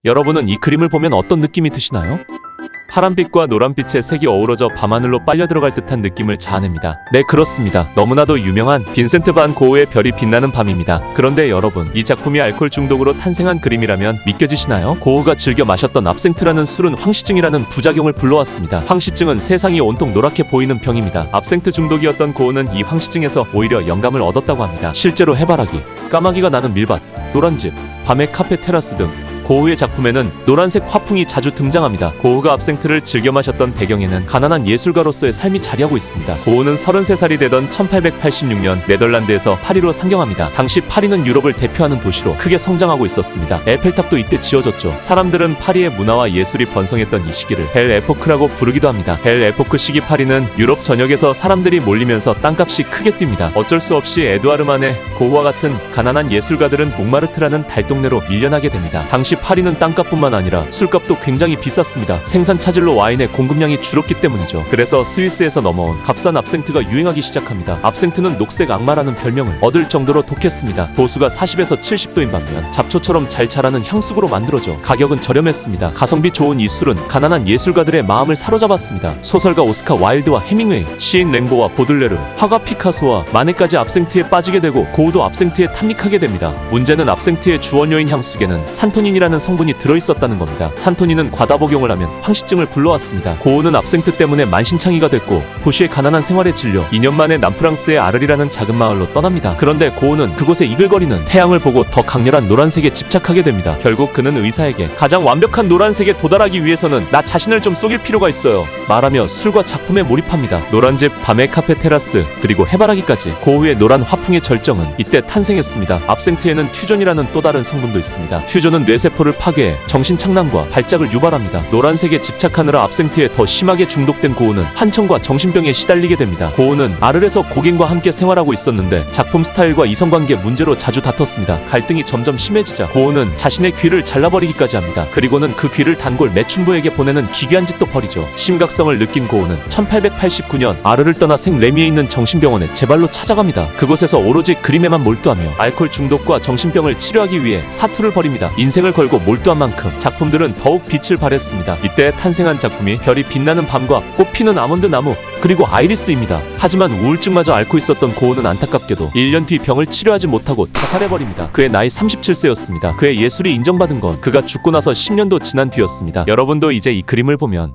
여러분은 이 그림을 보면 어떤 느낌이 드시나요? 파란빛과 노란빛의 색이 어우러져 밤하늘로 빨려 들어갈 듯한 느낌을 자아냅니다. 네, 그렇습니다. 너무나도 유명한 빈센트 반 고흐의 별이 빛나는 밤입니다. 그런데 여러분, 이 작품이 알코올 중독으로 탄생한 그림이라면 믿겨지시나요? 고흐가 즐겨 마셨던 압생트라는 술은 황시증이라는 부작용을 불러왔습니다. 황시증은 세상이 온통 노랗게 보이는 병입니다. 압생트 중독이었던 고흐는 이 황시증에서 오히려 영감을 얻었다고 합니다. 실제로 해바라기, 까마귀가 나는 밀밭, 노란집, 밤의 카페 테라스 등 고흐의 작품에는 노란색 화풍이 자주 등장합니다. 고흐가 압생트를 즐겨 마셨던 배경에는 가난한 예술가로서의 삶이 자리하고 있습니다. 고흐는 33살이 되던 1886년 네덜란드에서 파리로 상경합니다. 당시 파리는 유럽을 대표하는 도시로 크게 성장하고 있었습니다. 에펠탑도 이때 지어졌죠. 사람들은 파리의 문화와 예술이 번성했던 이 시기를 벨 에포크라고 부르기도 합니다. 벨 에포크 시기 파리는 유럽 전역에서 사람들이 몰리면서 땅값이 크게 뜁니다. 어쩔 수 없이 에드와르만의 고흐와 같은 가난한 예술가들은 몽마르트라는 달동네로 밀려나게 됩니다. 당시 파리는 땅값뿐만 아니라 술값도 굉장히 비쌌습니다. 생산 차질로 와인의 공급량이 줄었기 때문이죠. 그래서 스위스에서 넘어온 값싼 압생트가 유행하기 시작합니다. 압생트는 녹색 악마라는 별명을 얻을 정도로 독했습니다. 도수가 40에서 70도인 반면 잡초처럼 잘 자라는 향수구로 만들어져 가격은 저렴했습니다. 가성비 좋은 이 술은 가난한 예술가들의 마음을 사로잡았습니다. 소설가 오스카 와일드와 해밍웨이, 시인 랭보와 보들레르, 화가 피카소와 마네까지 압생트에 빠지게 되고 고흐도 압생트에 탐닉하게 됩니다. 문제는 압생트의 주원료인 향수계는 산토닌이라는 성분이 들어있었다는 겁니다. 산토닌은 과다 복용을 하면 황시증을 불러왔습니다. 고흐는 압생트 때문에 만신창이가 됐고 도시의 가난한 생활에 질려 2년 만에 남프랑스의 아르리라는 작은 마을로 떠납니다. 그런데 고흐는 그곳에 이글거리는 태양을 보고 더 강렬한 노란색에 집착하게 됩니다. 결국 그는 의사에게 가장 완벽한 노란색에 도달하기 위해서는 나 자신을 좀 속일 필요가 있어요 말하며 술과 작품에 몰입합니다. 노란집, 밤의 카페 테라스, 그리고 해바라기까지 고흐의 노란 화풍의 절정은 이때 탄생했습니다. 압생트에는 튜존이라는 또 다른 성분도 있습니다. 튜존은 뇌세포를 파괴해 정신착란과 발작을 유발합니다. 노란색에 집착하느라 압생트에 더 심하게 중독된 고흐는 환청과 정신병에 시달리게 됩니다. 고흐는 아르에서 고갱과 함께 생활하고 있었는데 작품 스타일과 이성관계 문제로 자주 다퉜습니다. 갈등이 점점 심해지자 고흐는 자신의 귀를 잘라버리기까지 합니다. 그리고는 그 귀를 단골 매춘부에게 보내는 기괴한 짓도 벌이죠. 심각성을 느낀 고흐는 1889년 아르를 떠나 생-레미에 있는 정신병원에 제발로 찾아갑니다. 그곳에서 오로지 그림에만 몰두하며 알코올 중독과 정신병을 치료하기 위해 사투를 벌입니다. 인생을 걸고 몰두한 만큼 작품들은 더욱 빛을 발했습니다. 이때 탄생한 작품이 별이 빛나는 밤과 꽃피는 아몬드 나무, 그리고 아이리스입니다. 하지만 우울증마저 앓고 있었던 고흐는 안타깝게도 1년 뒤 병을 치료하지 못하고 자살해버립니다. 그의 나이 37세였습니다. 그의 예술이 인정받은 건 그가 죽고 나서 10년도 지난 뒤였습니다. 여러분도 이제 이 그림을 보면